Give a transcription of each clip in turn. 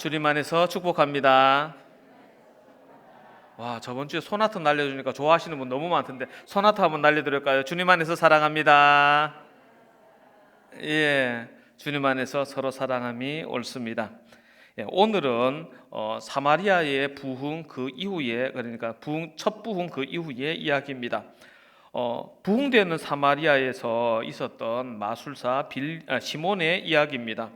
주님 안에서 축복합니다. 와, 저번 주에 소나타 날려주니까 좋아하시는 분 너무 많던데 소나타 한번 날려드릴까요? 주님 안에서 사랑합니다. 예, 주님 안에서 서로 사랑함이 옳습니다. 예, 오늘은 사마리아의 부흥 그 이후에, 그러니까 첫 부흥 그 이후의 이야기입니다. 부흥되는 사마리아에서 있었던 마술사 시몬의 이야기입니다.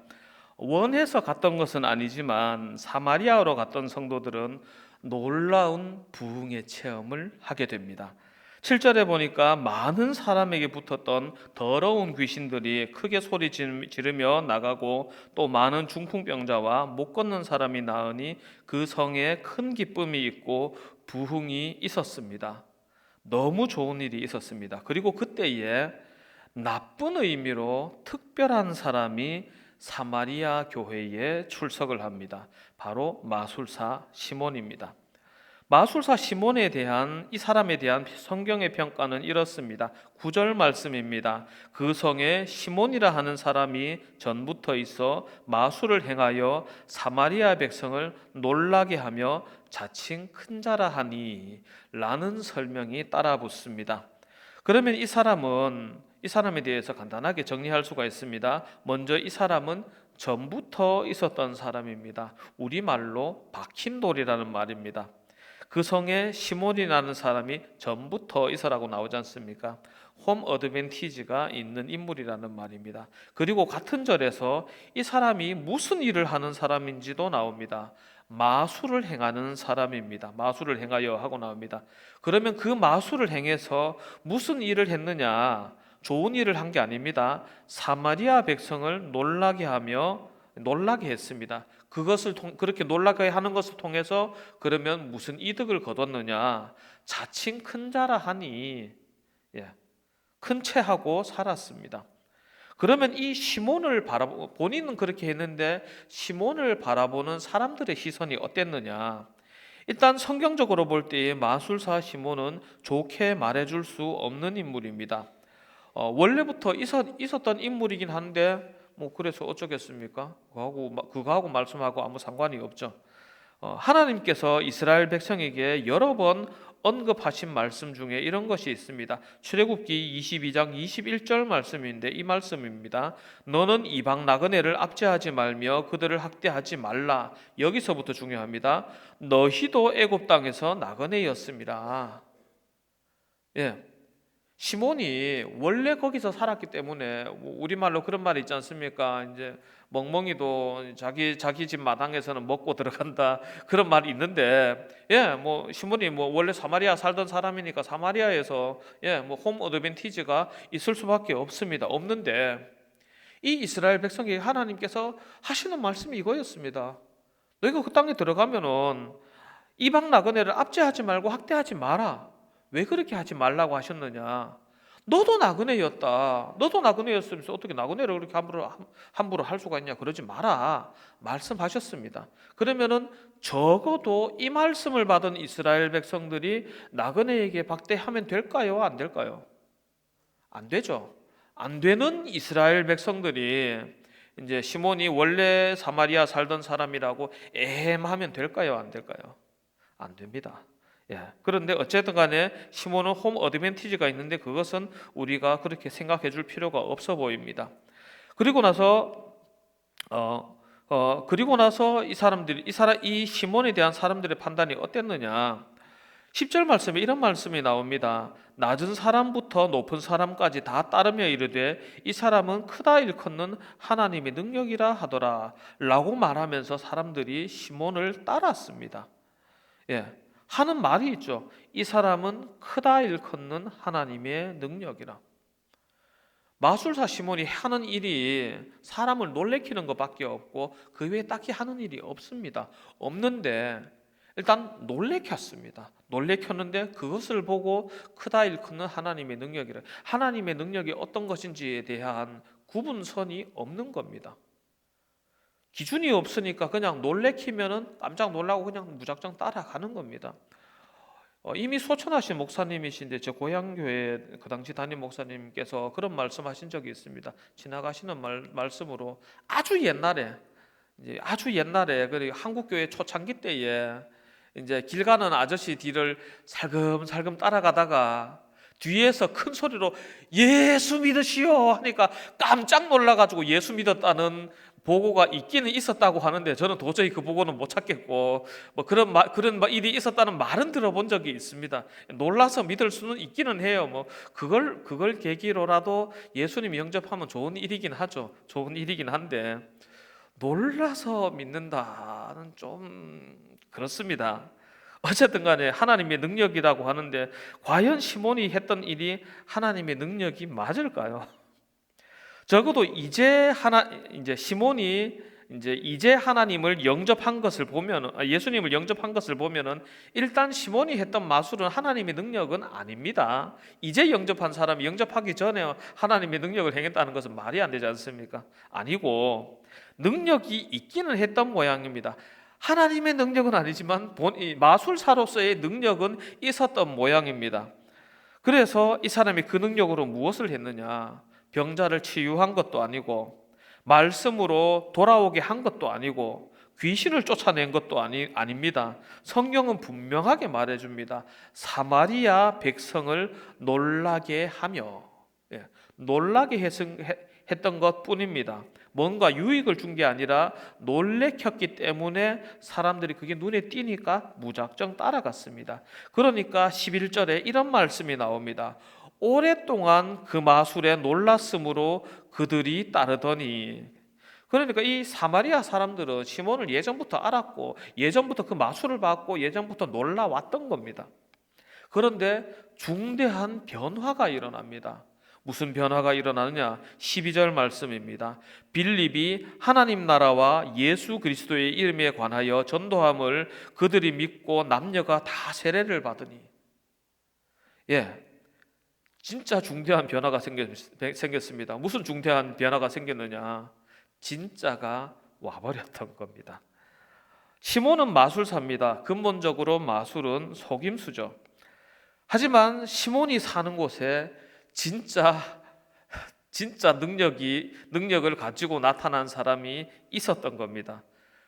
원해서 갔던 것은 아니지만 사마리아로 갔던 성도들은 놀라운 부흥의 체험을 하게 됩니다. 7절에 보니까 많은 사람에게 붙었던 더러운 귀신들이 크게 소리 지르며 나가고 또 많은 중풍병자와 못 걷는 사람이 나으니 그 성에 큰 기쁨이 있고 부흥이 있었습니다. 너무 좋은 일이 있었습니다. 그리고 그때에 나쁜 의미로 특별한 사람이 사마리아 교회에 출석을 합니다. 바로 마술사 시몬입니다. 마술사 시몬에 대한 이 사람에 대한 성경의 평가는 이렇습니다. 9절 말씀입니다. 그 성에 시몬이라 하는 사람이 전부터 있어 마술을 행하여 사마리아 백성을 놀라게 하며 자칭 큰 자라 하니 라는 설명이 따라 붙습니다. 그러면 이 사람에 대해서 간단하게 정리할 수가 있습니다. 먼저 이 사람은 전부터 있었던 사람입니다. 우리말로 박힌 돌이라는 말입니다. 그 성에 시몬이라는 사람이 전부터 있어라고 나오지 않습니까? 홈 어드밴티지가 있는 인물이라는 말입니다. 그리고 같은 절에서 이 사람이 무슨 일을 하는 사람인지도 나옵니다. 마술을 행하는 사람입니다. 마술을 행하여 하고 나옵니다. 그러면 그 마술을 행해서 무슨 일을 했느냐? 좋은 일을 한 게 아닙니다. 사마리아 백성을 놀라게 했습니다. 그렇게 놀라게 하는 것을 통해서 그러면 무슨 이득을 거뒀느냐? 자칭 큰 자라 하니 큰 채하고 살았습니다. 그러면 이 시몬을 본인은 그렇게 했는데 시몬을 바라보는 사람들의 시선이 어땠느냐? 일단 성경적으로 볼 때의 마술사 시몬은 좋게 말해줄 수 없는 인물입니다. 원래부터 있었던 인물이긴 한데 그래서 어쩌겠습니까? 그거하고 말씀하고 아무 상관이 없죠. 하나님께서 이스라엘 백성에게 여러 번 언급하신 말씀 중에 이런 것이 있습니다. 출애굽기 22장 21절 말씀인데 이 말씀입니다. 너는 이방 나그네를 압제하지 말며 그들을 학대하지 말라. 여기서부터 중요합니다. 너희도 애굽 땅에서 나그네였습니다. 예. 시몬이 원래 거기서 살았기 때문에 우리말로 그런 말이 있지 않습니까? 이제 멍멍이도 자기 집 마당에서는 먹고 들어간다 그런 말이 있는데 시몬이 원래 사마리아 살던 사람이니까 사마리아에서 홈 어드밴티지가 있을 수밖에 없습니다. 없는데 이 이스라엘 백성에게 하나님께서 하시는 말씀이 이거였습니다. 너희가 그 땅에 들어가면은 이방 나그네를 압제하지 말고 학대하지 마라. 왜 그렇게 하지 말라고 하셨느냐? 너도 나그네였다. 너도 나그네였으면서 어떻게 나그네를 그렇게 함부로 할 수가 있냐? 그러지 마라. 말씀하셨습니다. 그러면은 적어도 이 말씀을 받은 이스라엘 백성들이 나그네에게 박대하면 될까요? 안 될까요? 안 되죠. 안 되는 이스라엘 백성들이 이제 시몬이 원래 사마리아 살던 사람이라고 하면 될까요? 안 될까요? 안 됩니다. 그런데 어쨌든 간에 시몬은 홈 어드밴티지가 있는데 그것은 우리가 그렇게 생각해 줄 필요가 없어 보입니다. 그리고 나서 이 시몬에 대한 사람들의 판단이 어땠느냐? 10절 말씀에 이런 말씀이 나옵니다. 낮은 사람부터 높은 사람까지 다 따르며 이르되 이 사람은 크다 일컫는 하나님의 능력이라 하더라 라고 말하면서 사람들이 시몬을 따랐습니다. 하는 말이 있죠. 이 사람은 크다 일컫는 하나님의 능력이라. 마술사 시몬이 하는 일이 사람을 놀래키는 것밖에 없고 그 외에 딱히 하는 일이 없습니다. 없는데 일단 놀래켰습니다. 놀래켰는데 그것을 보고 크다 일컫는 하나님의 능력이라. 하나님의 능력이 어떤 것인지에 대한 구분선이 없는 겁니다. 기준이 없으니까 그냥 놀래키면은 깜짝 놀라고 그냥 무작정 따라가는 겁니다. 이미 소천하신 목사님이신데 저 고향교회 그 당시 담임 목사님께서 그런 말씀하신 적이 있습니다. 지나가시는 말씀으로 아주 옛날에 이제 아주 옛날에 그 한국 교회 초창기 때에 이제 길 가는 아저씨 뒤를 살금살금 따라가다가 뒤에서 큰 소리로 예수 믿으시오 하니까 깜짝 놀라가지고 예수 믿었다는 보고가 있기는 있었다고 하는데, 저는 도저히 그 보고는 못 찾겠고, 뭐 그런 일이 있었다는 말은 들어본 적이 있습니다. 놀라서 믿을 수는 있기는 해요. 뭐 그걸 계기로라도 예수님 영접하면 좋은 일이긴 하죠. 좋은 일이긴 한데 놀라서 믿는다는 좀 그렇습니다. 어쨌든 간에 하나님의 능력이라고 하는데, 과연 시몬이 했던 일이 하나님의 능력이 맞을까요? 적어도 이제 시몬이 이제 하나님을 영접한 것을 보면, 예수님을 영접한 것을 보면은 일단 시몬이 했던 마술은 하나님의 능력은 아닙니다. 이제 영접한 사람이 영접하기 전에 하나님의 능력을 행했다는 것은 말이 안 되지 않습니까? 아니고 능력이 있기는 했던 모양입니다. 하나님의 능력은 아니지만 마술사로서의 능력은 있었던 모양입니다. 그래서 이 사람이 그 능력으로 무엇을 했느냐? 병자를 치유한 것도 아니고, 말씀으로 돌아오게 한 것도 아니고, 귀신을 쫓아낸 것도 아닙니다. 성경은 분명하게 말해줍니다. 사마리아 백성을 놀라게 하며, 놀라게 했던 것 뿐입니다. 뭔가 유익을 준 게 아니라 놀래켰기 때문에 사람들이 그게 눈에 띄니까 무작정 따라갔습니다. 그러니까 11절에 이런 말씀이 나옵니다. 오랫동안 그 마술에 놀랐으므로 그들이 따르더니. 그러니까 이 사마리아 사람들은 시몬을 예전부터 알았고, 예전부터 그 마술을 받고, 예전부터 놀라왔던 겁니다. 그런데 중대한 변화가 일어납니다. 무슨 변화가 일어나느냐? 12절 말씀입니다. 빌립이 하나님 나라와 예수 그리스도의 이름에 관하여 전도함을 그들이 믿고 남녀가 다 세례를 받으니. 진짜 중대한 변화가 생겼습니다. 무슨 중대한 변화가 생겼느냐? 진짜가 와버렸던 겁니다. 시몬은 마술사입니다. 근본적으로 마술은 속임수죠. 하지만 시몬이 사는 곳에 진짜 능력을 가지고 나타난 사람이 있었던 겁니다.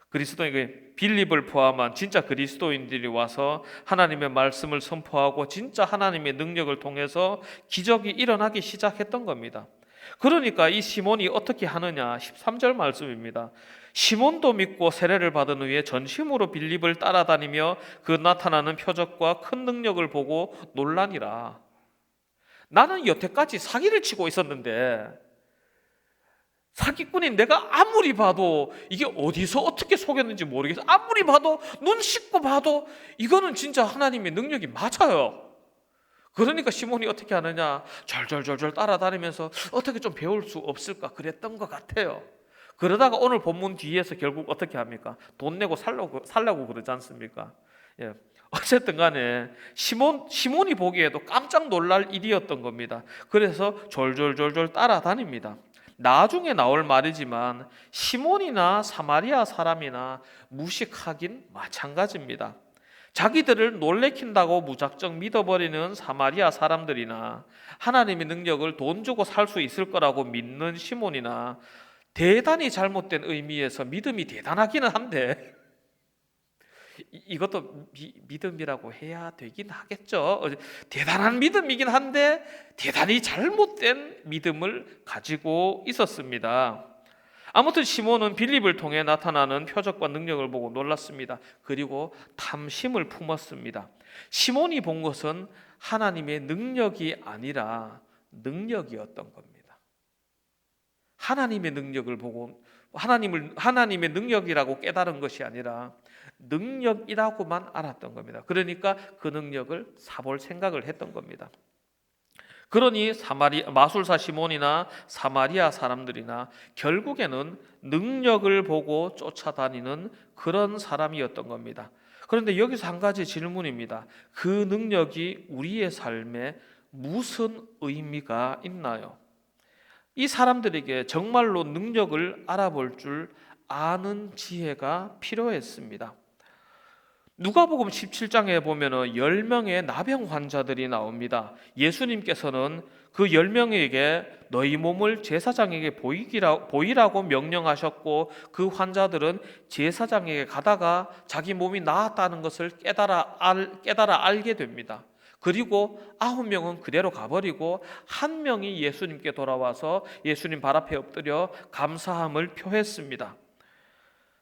그리스도인 빌립을 포함한 진짜 그리스도인들이 와서 하나님의 말씀을 선포하고 진짜 하나님의 능력을 통해서 기적이 일어나기 시작했던 겁니다. 그러니까 이 시몬이 어떻게 하느냐? 13절 말씀입니다. 시몬도 믿고 세례를 받은 후에 전심으로 빌립을 따라다니며 그 나타나는 표적과 큰 능력을 보고 놀라니라. 나는 여태까지 사기를 치고 있었는데, 사기꾼인 내가 아무리 봐도 이게 어디서 어떻게 속였는지 모르겠어. 아무리 봐도, 눈 씻고 봐도 이거는 진짜 하나님의 능력이 맞아요. 그러니까 시몬이 어떻게 하느냐? 절절절절 따라다니면서 어떻게 좀 배울 수 없을까 그랬던 것 같아요. 그러다가 오늘 본문 뒤에서 결국 어떻게 합니까? 돈 내고 살라고 그러지 않습니까? 어쨌든 간에 시몬이 보기에도 깜짝 놀랄 일이었던 겁니다. 그래서 졸졸졸졸 따라다닙니다. 나중에 나올 말이지만 시몬이나 사마리아 사람이나 무식하긴 마찬가지입니다. 자기들을 놀래킨다고 무작정 믿어버리는 사마리아 사람들이나 하나님의 능력을 돈 주고 살 수 있을 거라고 믿는 시몬이나 대단히 잘못된 의미에서 믿음이 대단하기는 한데, 이것도 믿음이라고 해야 되긴 하겠죠. 대단한 믿음이긴 한데 대단히 잘못된 믿음을 가지고 있었습니다. 아무튼 시몬은 빌립을 통해 나타나는 표적과 능력을 보고 놀랐습니다. 그리고 탐심을 품었습니다. 시몬이 본 것은 하나님의 능력이 아니라 능력이었던 겁니다. 하나님의 능력을 보고 하나님의 능력이라고 깨달은 것이 아니라 능력이라고만 알았던 겁니다. 그러니까 그 능력을 사볼 생각을 했던 겁니다. 그러니 마술사 시몬이나 사마리아 사람들이나 결국에는 능력을 보고 쫓아다니는 그런 사람이었던 겁니다. 그런데 여기서 한 가지 질문입니다. 그 능력이 우리의 삶에 무슨 의미가 있나요? 이 사람들에게 정말로 능력을 알아볼 줄 아는 지혜가 필요했습니다. 누가복음 17장에 보면은 10명의 나병 환자들이 나옵니다. 예수님께서는 그 10명에게 너희 몸을 제사장에게 보이라고 명령하셨고, 그 환자들은 제사장에게 가다가 자기 몸이 나았다는 것을 깨달아 알게 됩니다. 그리고 9명은 그대로 가버리고 1명이 예수님께 돌아와서 예수님 발 앞에 엎드려 감사함을 표했습니다.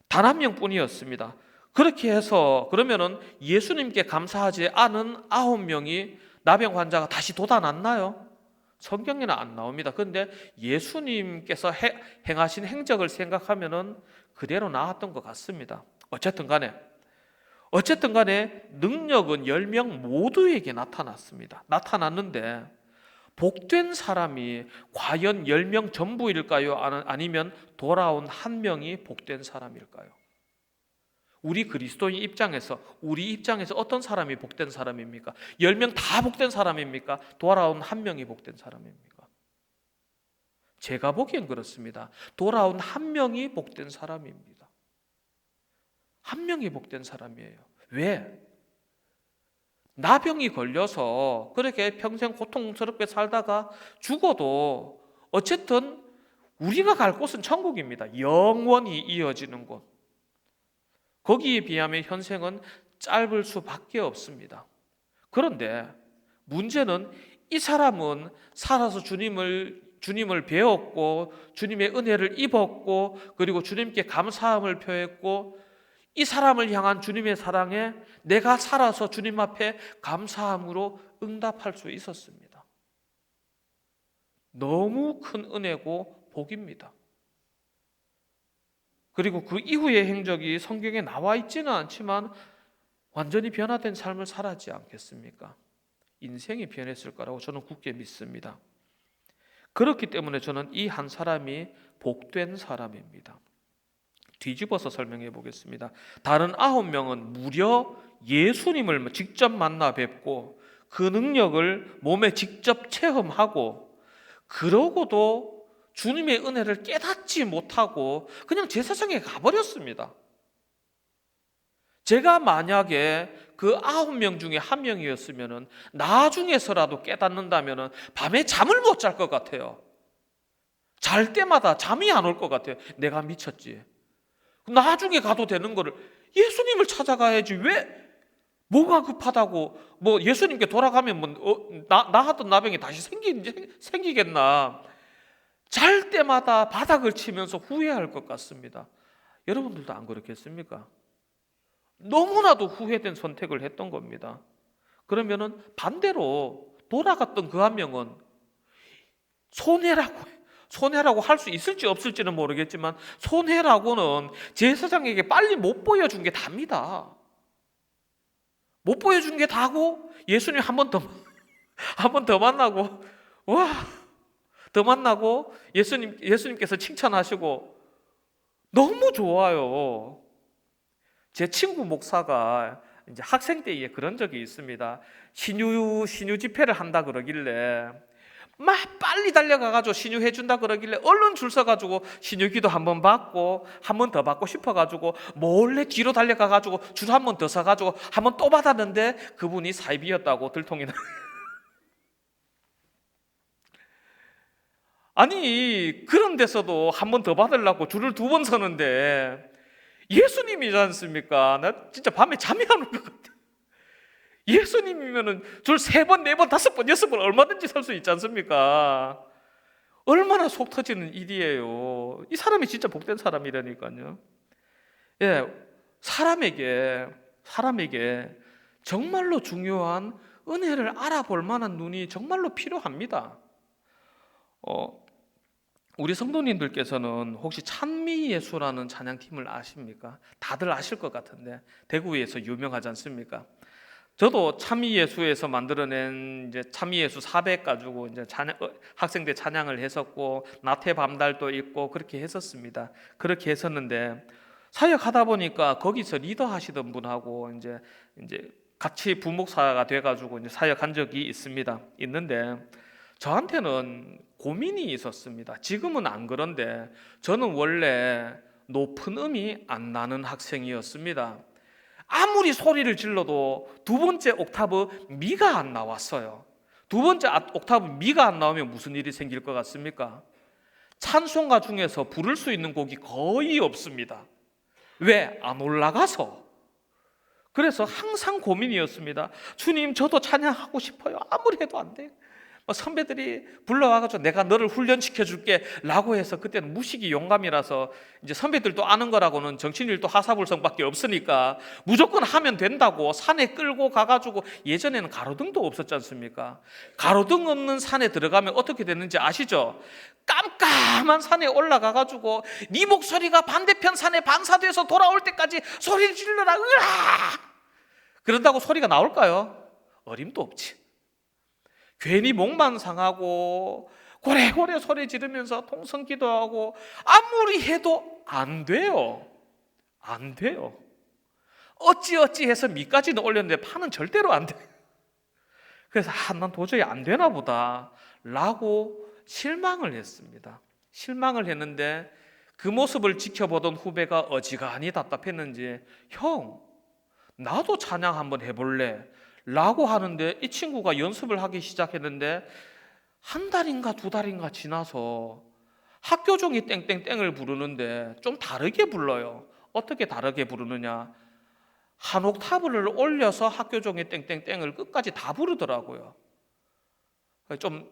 단 1명뿐이었습니다. 그렇게 해서 그러면은 예수님께 감사하지 않은 9명이 나병 환자가 다시 돋아났나요? 성경에는 안 나옵니다. 그런데 예수님께서 행하신 행적을 생각하면은 그대로 나았던 것 같습니다. 어쨌든 간에 능력은 10명 모두에게 나타났습니다. 나타났는데 복된 사람이 과연 10명 전부일까요? 아니면 돌아온 1명이 복된 사람일까요? 우리 그리스도인 입장에서, 우리 입장에서 어떤 사람이 복된 사람입니까? 10명 다 복된 사람입니까? 돌아온 1명이 복된 사람입니까? 제가 보기엔 그렇습니다. 돌아온 1명이 복된 사람입니다. 1명이 복된 사람이에요. 왜? 나병이 걸려서 그렇게 평생 고통스럽게 살다가 죽어도 어쨌든 우리가 갈 곳은 천국입니다. 영원히 이어지는 곳. 거기에 비하면 현생은 짧을 수밖에 없습니다. 그런데 문제는 이 사람은 살아서 주님을 배웠고 주님의 은혜를 입었고 그리고 주님께 감사함을 표했고, 이 사람을 향한 주님의 사랑에 내가 살아서 주님 앞에 감사함으로 응답할 수 있었습니다. 너무 큰 은혜고 복입니다. 그리고 그 이후의 행적이 성경에 나와 있지는 않지만 완전히 변화된 삶을 살았지 않겠습니까? 인생이 변했을 거라고 저는 굳게 믿습니다. 그렇기 때문에 저는 이 한 사람이 복된 사람입니다. 뒤집어서 설명해 보겠습니다. 다른 9명은 무려 예수님을 직접 만나 뵙고 그 능력을 몸에 직접 체험하고, 그러고도 주님의 은혜를 깨닫지 못하고 그냥 제사장에 가버렸습니다. 제가 만약에 그 9명 중에 1명이었으면 나중에서라도 깨닫는다면 밤에 잠을 못 잘 것 같아요. 잘 때마다 잠이 안 올 것 같아요. 내가 미쳤지. 나중에 가도 되는 거를 예수님을 찾아가야지. 왜? 뭐가 급하다고? 뭐 예수님께 돌아가면 나 하던 나병이 다시 생기겠나? 잘 때마다 바닥을 치면서 후회할 것 같습니다. 여러분들도 안 그렇겠습니까? 너무나도 후회된 선택을 했던 겁니다. 그러면은 반대로 돌아갔던 그 1명은 손해라고 할 수 있을지 없을지는 모르겠지만, 손해라고는 제사장에게 빨리 못 보여준 게 답니다. 못 보여준 게 다고 예수님 한 번 더 만나고, 더 만나고 예수님께서 칭찬하시고 너무 좋아요. 제 친구 목사가 이제 학생 때에 그런 적이 있습니다. 신유 집회를 한다 그러길래 막 빨리 달려가가지고 신유해 준다 그러길래 얼른 줄 서가지고 신유기도 한 번 받고 한 번 더 받고 싶어가지고 몰래 뒤로 달려가가지고 줄 한 번 더 서가지고 한 번 또 받았는데 그분이 사이비였다고 들통이 나. 아니 그런 데서도 한 번 더 받으려고 줄을 2번 서는데 예수님이지 않습니까? 나 진짜 밤에 잠이 안 올 것 같아. 예수님이면은 줄 3번, 4번, 5번, 6번 얼마든지 설 수 있지 않습니까? 얼마나 속 터지는 일이에요. 이 사람이 진짜 복된 사람이라니까요. 예, 사람에게 정말로 중요한 은혜를 알아볼 만한 눈이 정말로 필요합니다. 우리 성도님들께서는 혹시 찬미예수라는 찬양팀을 아십니까? 다들 아실 것 같은데 대구에서 유명하지 않습니까? 저도 찬미예수에서 만들어낸 이제 찬미예수 400 가지고 이제 학생들 찬양을 했었고 나태 밤달도 있고 그렇게 했었습니다. 그렇게 했었는데 사역하다 보니까 거기서 리더 하시던 분하고 이제 같이 부목사가 돼가지고 이제 사역한 적이 있는데 저한테는 고민이 있었습니다. 지금은 안 그런데 저는 원래 높은 음이 안 나는 학생이었습니다. 아무리 소리를 질러도 두 번째 옥타브 미가 안 나왔어요. 두 번째 옥타브 미가 안 나오면 무슨 일이 생길 것 같습니까? 찬송가 중에서 부를 수 있는 곡이 거의 없습니다. 왜? 안 올라가서. 그래서 항상 고민이었습니다. 주님, 저도 찬양하고 싶어요. 아무리 해도 안 돼요. 선배들이 불러와가지고 내가 너를 훈련시켜 줄게 라고 해서, 그때는 무식이 용감이라서 이제 선배들도 아는 거라고는 정신일도 하사불성밖에 없으니까 무조건 하면 된다고 산에 끌고 가가지고, 예전에는 가로등도 없었지 않습니까? 가로등 없는 산에 들어가면 어떻게 되는지 아시죠? 깜깜한 산에 올라가가지고 네 목소리가 반대편 산에 반사돼서 돌아올 때까지 소리를 질러라. 으아! 그런다고 소리가 나올까요? 어림도 없지. 괜히 목만 상하고 고래고래 소리 지르면서 통성 기도하고 아무리 해도 안 돼요. 안 돼요. 어찌어찌 해서 미까지는 올렸는데 파는 절대로 안 돼. 그래서 난 도저히 안 되나 보다 라고 실망을 했습니다. 실망을 했는데 그 모습을 지켜보던 후배가 어지간히 답답했는지, 형, 나도 찬양 한번 해볼래 라고 하는데, 이 친구가 연습을 하기 시작했는데 한 달인가 두 달인가 지나서 학교종이 땡땡땡을 부르는데 좀 다르게 불러요. 어떻게 다르게 부르느냐, 한 옥타브를 올려서 학교종이 땡땡땡을 끝까지 다 부르더라고요. 좀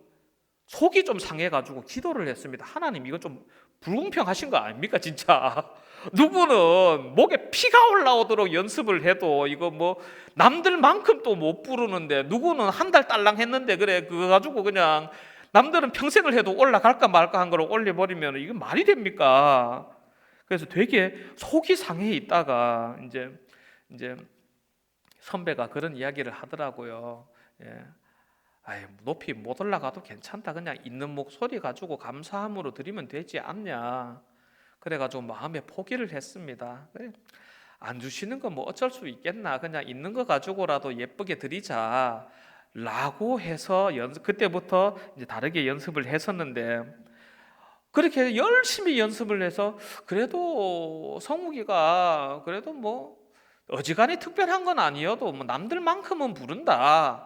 속이 좀 상해가지고 기도를 했습니다. 하나님, 이거 좀 불공평하신 거 아닙니까 진짜? 누구는 목에 피가 올라오도록 연습을 해도 이거 뭐 남들만큼 또 못 부르는데, 누구는 한 달 딸랑 했는데 그래 그거 가지고 그냥 남들은 평생을 해도 올라갈까 말까 한 걸 올려버리면 이거 말이 됩니까? 그래서 되게 속이 상해 있다가 이제 선배가 그런 이야기를 하더라고요. 예. 아이, 높이 못 올라가도 괜찮다. 그냥 있는 목소리 가지고 감사함으로 드리면 되지 않냐. 그래가지고 마음에 포기를 했습니다. 그래, 안 주시는 건 뭐 어쩔 수 있겠나. 그냥 있는 거 가지고라도 예쁘게 드리자 라고 해서 그때부터 이제 다르게 연습을 했었는데, 그렇게 열심히 연습을 해서 그래도 성욱이가 그래도 뭐 어지간히 특별한 건 아니어도 뭐 남들만큼은 부른다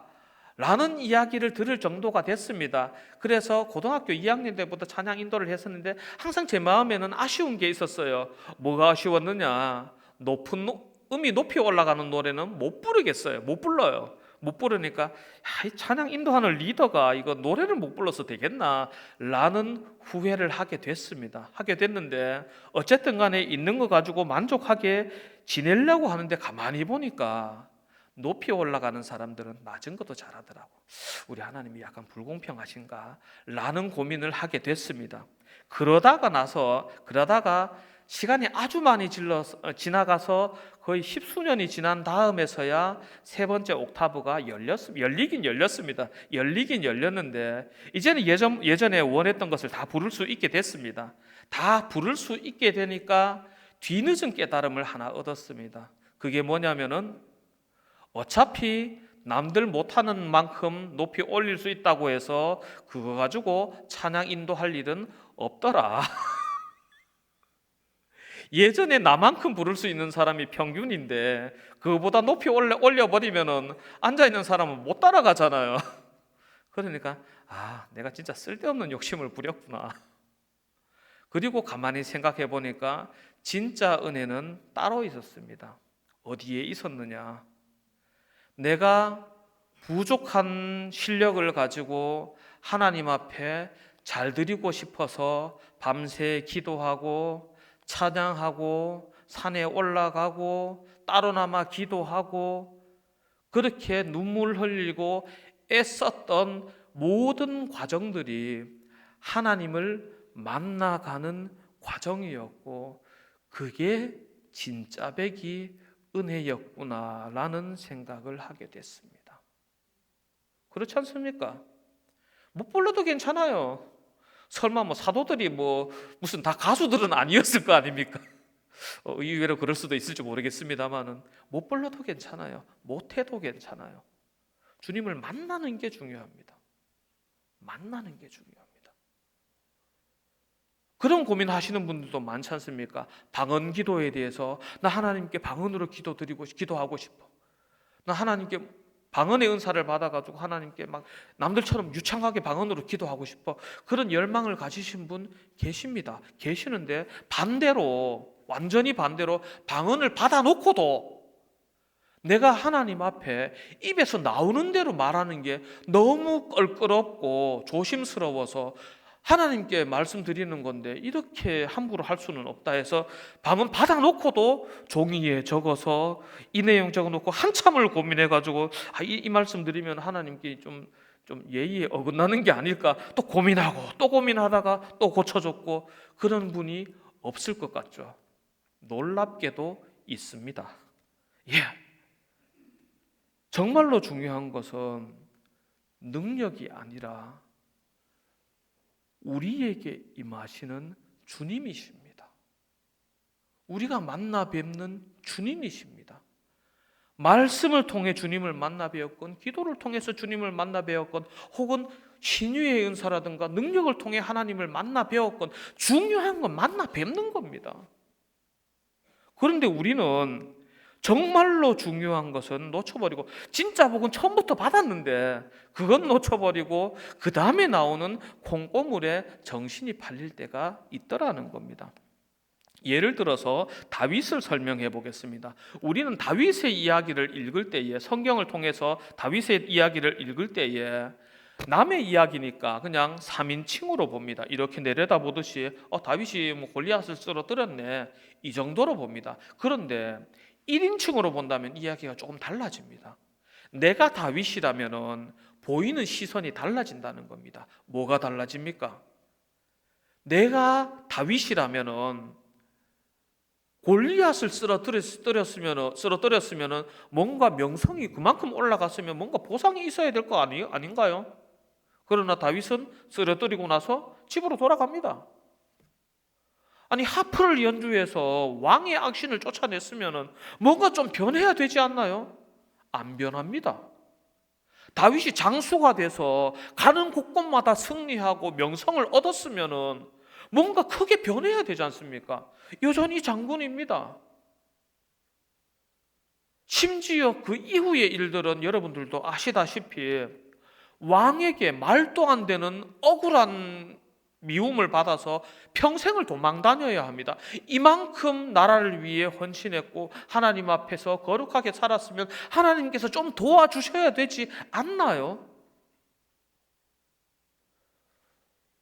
라는 이야기를 들을 정도가 됐습니다. 그래서 고등학교 2학년 때부터 찬양 인도를 했었는데 항상 제 마음에는 아쉬운 게 있었어요. 뭐가 아쉬웠느냐, 음이 높이 올라가는 노래는 못 부르겠어요. 못 불러요. 못 부르니까 이 찬양 인도하는 리더가 이거 노래를 못 불러서 되겠나 라는 후회를 하게 됐습니다. 하게 됐는데 어쨌든 간에 있는 거 가지고 만족하게 지내려고 하는데 가만히 보니까 높이 올라가는 사람들은 낮은 것도 잘하더라고. 우리 하나님이 약간 불공평하신가 라는 고민을 하게 됐습니다. 그러다가 시간이 아주 많이 지나가서 거의 10수년이 지난 다음에서야 세 번째 옥타브가 열리긴 열렸습니다. 열리긴 열렸는데 이제는 예전에 원했던 것을 다 부를 수 있게 됐습니다. 다 부를 수 있게 되니까 뒤늦은 깨달음을 하나 얻었습니다. 그게 뭐냐면은 어차피 남들 못하는 만큼 높이 올릴 수 있다고 해서 그거 가지고 찬양 인도할 일은 없더라. 예전에 나만큼 부를 수 있는 사람이 평균인데 그거보다 높이 올려버리면은 앉아있는 사람은 못 따라가잖아요. 그러니까 내가 진짜 쓸데없는 욕심을 부렸구나. 그리고 가만히 생각해 보니까 진짜 은혜는 따로 있었습니다. 어디에 있었느냐? 내가 부족한 실력을 가지고 하나님 앞에 잘 드리고 싶어서 밤새 기도하고 찬양하고 산에 올라가고 따로나마 기도하고 그렇게 눈물 흘리고 애썼던 모든 과정들이 하나님을 만나가는 과정이었고, 그게 진짜배기 은혜였구나라는 생각을 하게 됐습니다. 그렇지 않습니까? 못 불러도 괜찮아요. 설마 뭐 사도들이 무슨 다 가수들은 아니었을 거 아닙니까? 의외로 그럴 수도 있을지 모르겠습니다만은 못 불러도 괜찮아요. 못해도 괜찮아요. 주님을 만나는 게 중요합니다. 만나는 게 중요합니다. 그런 고민하시는 분들도 많지 않습니까? 방언 기도에 대해서 나 하나님께 방언으로 기도하고 싶어. 나 하나님께 방언의 은사를 받아가지고 하나님께 막 남들처럼 유창하게 방언으로 기도하고 싶어. 그런 열망을 가지신 분 계십니다. 계시는데 반대로, 완전히 반대로 방언을 받아놓고도 내가 하나님 앞에 입에서 나오는 대로 말하는 게 너무 껄끄럽고 조심스러워서 하나님께 말씀드리는 건데 이렇게 함부로 할 수는 없다 해서 방언 받아놓고도 종이에 적어서 이 내용 적어놓고 한참을 고민해가지고 이 말씀 드리면 하나님께 좀 예의에 어긋나는 게 아닐까 또 고민하고 또 고민하다가 또 고쳐줬고 그런 분이 없을 것 같죠. 놀랍게도 있습니다. 예. 정말로 중요한 것은 능력이 아니라 우리에게 임하시는 주님이십니다. 우리가 만나 뵙는 주님이십니다. 말씀을 통해 주님을 만나 뵈었건 기도를 통해서 주님을 만나 뵈었건 혹은 신유의 은사라든가 능력을 통해 하나님을 만나 뵈었건 중요한 건 만나 뵙는 겁니다. 그런데 우리는 정말로 중요한 것은 놓쳐버리고 진짜 복은 처음부터 받았는데 그건 놓쳐버리고 그 다음에 나오는 콩고물에 정신이 팔릴 때가 있더라는 겁니다. 예를 들어서 다윗을 설명해 보겠습니다. 우리는 다윗의 이야기를 읽을 때에 성경을 통해서 다윗의 이야기를 읽을 때에 남의 이야기니까 그냥 3인칭으로 봅니다. 이렇게 내려다보듯이 다윗이 골리앗을 쓰러뜨렸네 이 정도로 봅니다. 그런데 1인칭으로 본다면 이야기가 조금 달라집니다. 내가 다윗이라면 보이는 시선이 달라진다는 겁니다. 뭐가 달라집니까? 내가 다윗이라면 골리앗을 쓰러뜨렸으면 뭔가 명성이 그만큼 올라갔으면 뭔가 보상이 있어야 될 거 아닌가요? 그러나 다윗은 쓰러뜨리고 나서 집으로 돌아갑니다. 아니 하프를 연주해서 왕의 악신을 쫓아냈으면 뭔가 좀 변해야 되지 않나요? 안 변합니다. 다윗이 장수가 돼서 가는 곳곳마다 승리하고 명성을 얻었으면 뭔가 크게 변해야 되지 않습니까? 여전히 장군입니다. 심지어 그 이후의 일들은 여러분들도 아시다시피 왕에게 말도 안 되는 억울한 미움을 받아서 평생을 도망 다녀야 합니다. 이만큼 나라를 위해 헌신했고 하나님 앞에서 거룩하게 살았으면 하나님께서 좀 도와주셔야 되지 않나요?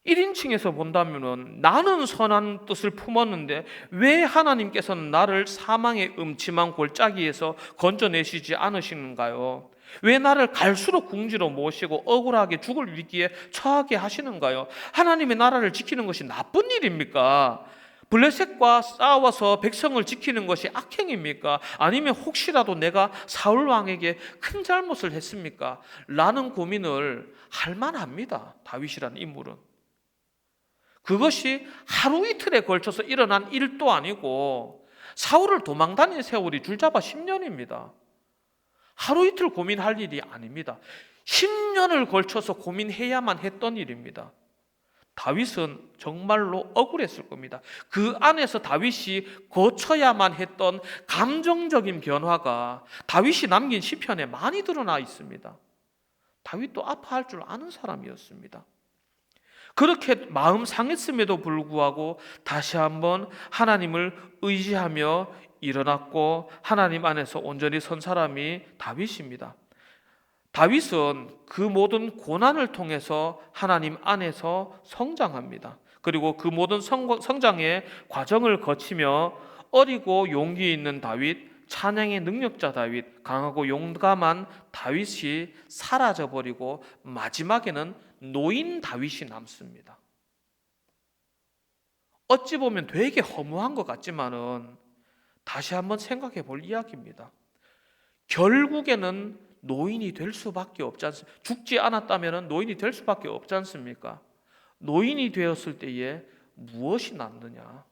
1인칭에서 본다면 나는 선한 뜻을 품었는데 왜 하나님께서는 나를 사망의 음침한 골짜기에서 건져내시지 않으시는가요? 왜 나를 갈수록 궁지로 모시고 억울하게 죽을 위기에 처하게 하시는가요? 하나님의 나라를 지키는 것이 나쁜 일입니까? 블레셋과 싸워서 백성을 지키는 것이 악행입니까? 아니면 혹시라도 내가 사울 왕에게 큰 잘못을 했습니까? 라는 고민을 할 만합니다. 다윗이라는 인물은. 그것이 하루 이틀에 걸쳐서 일어난 일도 아니고 사울을 도망다닌 세월이 줄잡아 10년입니다. 하루 이틀 고민할 일이 아닙니다. 10년을 걸쳐서 고민해야만 했던 일입니다. 다윗은 정말로 억울했을 겁니다. 그 안에서 다윗이 거쳐야만 했던 감정적인 변화가 다윗이 남긴 시편에 많이 드러나 있습니다. 다윗도 아파할 줄 아는 사람이었습니다. 그렇게 마음 상했음에도 불구하고 다시 한번 하나님을 의지하며 일어났고 하나님 안에서 온전히 선 사람이 다윗입니다. 다윗은 그 모든 고난을 통해서 하나님 안에서 성장합니다. 그리고 그 모든 성장의 과정을 거치며 어리고 용기 있는 다윗, 찬양의 능력자 다윗, 강하고 용감한 다윗이 사라져버리고 마지막에는 노인 다윗이 남습니다. 어찌 보면 되게 허무한 것 같지만은 다시 한번 생각해 볼 이야기입니다. 결국에는 노인이 될 수밖에 없지 않습니까? 죽지 않았다면 노인이 될 수밖에 없지 않습니까? 노인이 되었을 때에 무엇이 남느냐?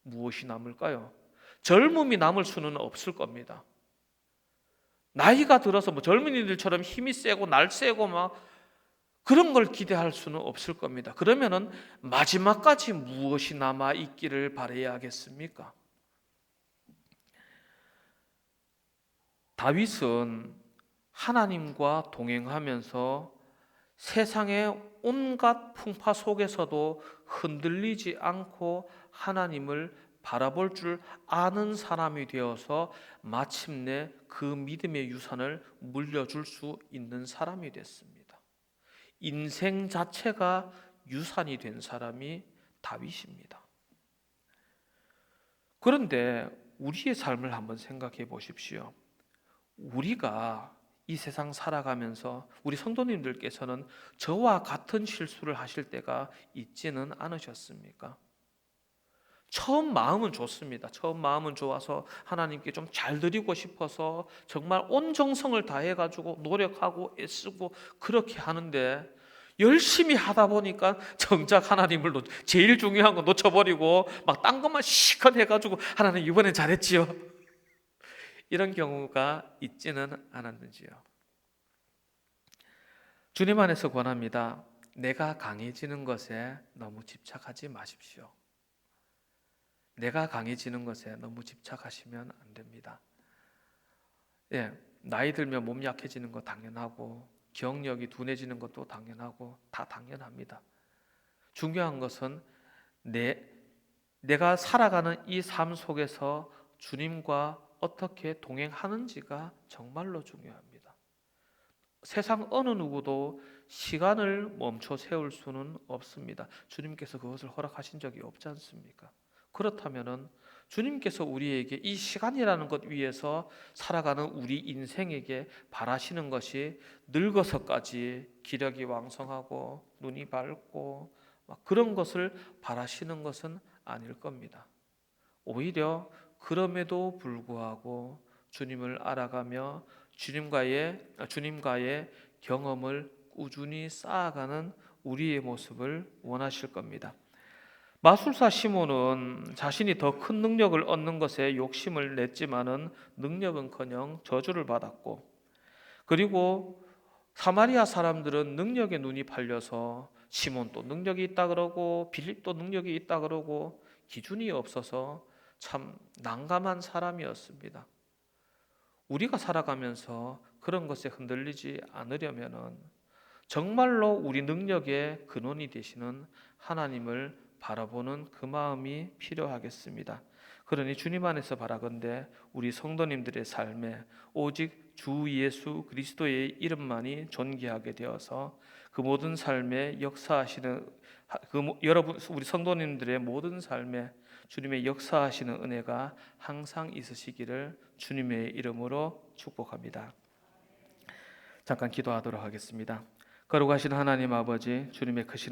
무엇이 남을까요? 젊음이 남을 수는 없을 겁니다. 나이가 들어서 젊은이들처럼 힘이 세고 날쌔고 막 그런 걸 기대할 수는 없을 겁니다. 그러면은 마지막까지 무엇이 남아 있기를 바라야겠습니까? 다윗은 하나님과 동행하면서 세상의 온갖 풍파 속에서도 흔들리지 않고 하나님을 바라볼 줄 아는 사람이 되어서 마침내 그 믿음의 유산을 물려줄 수 있는 사람이 됐습니다. 인생 자체가 유산이 된 사람이 다윗입니다. 그런데 우리의 삶을 한번 생각해 보십시오. 우리가 이 세상 살아가면서 우리 성도님들께서는 저와 같은 실수를 하실 때가 있지는 않으셨습니까? 처음 마음은 좋습니다. 처음 마음은 좋아서 하나님께 좀 잘 드리고 싶어서 정말 온 정성을 다해가지고 노력하고 애쓰고 그렇게 하는데 열심히 하다 보니까 정작 하나님을 제일 중요한 거 놓쳐버리고 막 딴 것만 시컷 해가지고 하나님 이번엔 잘했지요. 이런 경우가 있지는 않았는지요. 주님 안에서 권합니다. 내가 강해지는 것에 너무 집착하지 마십시오. 내가 강해지는 것에 너무 집착하시면 안 됩니다. 예, 나이 들면 몸 약해지는 거 당연하고 기억력이 둔해지는 것도 당연하고 다 당연합니다. 중요한 것은 내가 살아가는 이 삶 속에서 주님과 어떻게 동행하는지가 정말로 중요합니다. 세상 어느 누구도 시간을 멈춰 세울 수는 없습니다. 주님께서 그것을 허락하신 적이 없지 않습니까? 그렇다면은 주님께서 우리에게 이 시간이라는 것 위에서 살아가는 우리 인생에게 바라시는 것이 늙어서까지 기력이 왕성하고 눈이 밝고 막 그런 것을 바라시는 것은 아닐 겁니다. 오히려 그럼에도 불구하고 주님을 알아가며 주님과의 경험을 꾸준히 쌓아가는 우리의 모습을 원하실 겁니다. 마술사 시몬은 자신이 더 큰 능력을 얻는 것에 욕심을 냈지만은 능력은커녕 저주를 받았고, 그리고 사마리아 사람들은 능력에 눈이 팔려서 시몬도 능력이 있다 그러고 빌립도 능력이 있다 그러고 기준이 없어서 참 난감한 사람이었습니다. 우리가 살아가면서 그런 것에 흔들리지 않으려면은 정말로 우리 능력의 근원이 되시는 하나님을 바라보는 그 마음이 필요하겠습니다. 그러니 주님 안에서 바라건대 우리 성도님들의 삶에 오직 주 예수 그리스도의 이름만이 존귀하게 되어서 그 모든 삶에 역사하시는 여러분 우리 성도님들의 모든 삶에 주님의 역사하시는 은혜가 항상 있으시기를 주님의 이름으로 축복합니다. 잠깐 기도하도록 하겠습니다. 거룩하신 하나님 아버지, 주님의 크신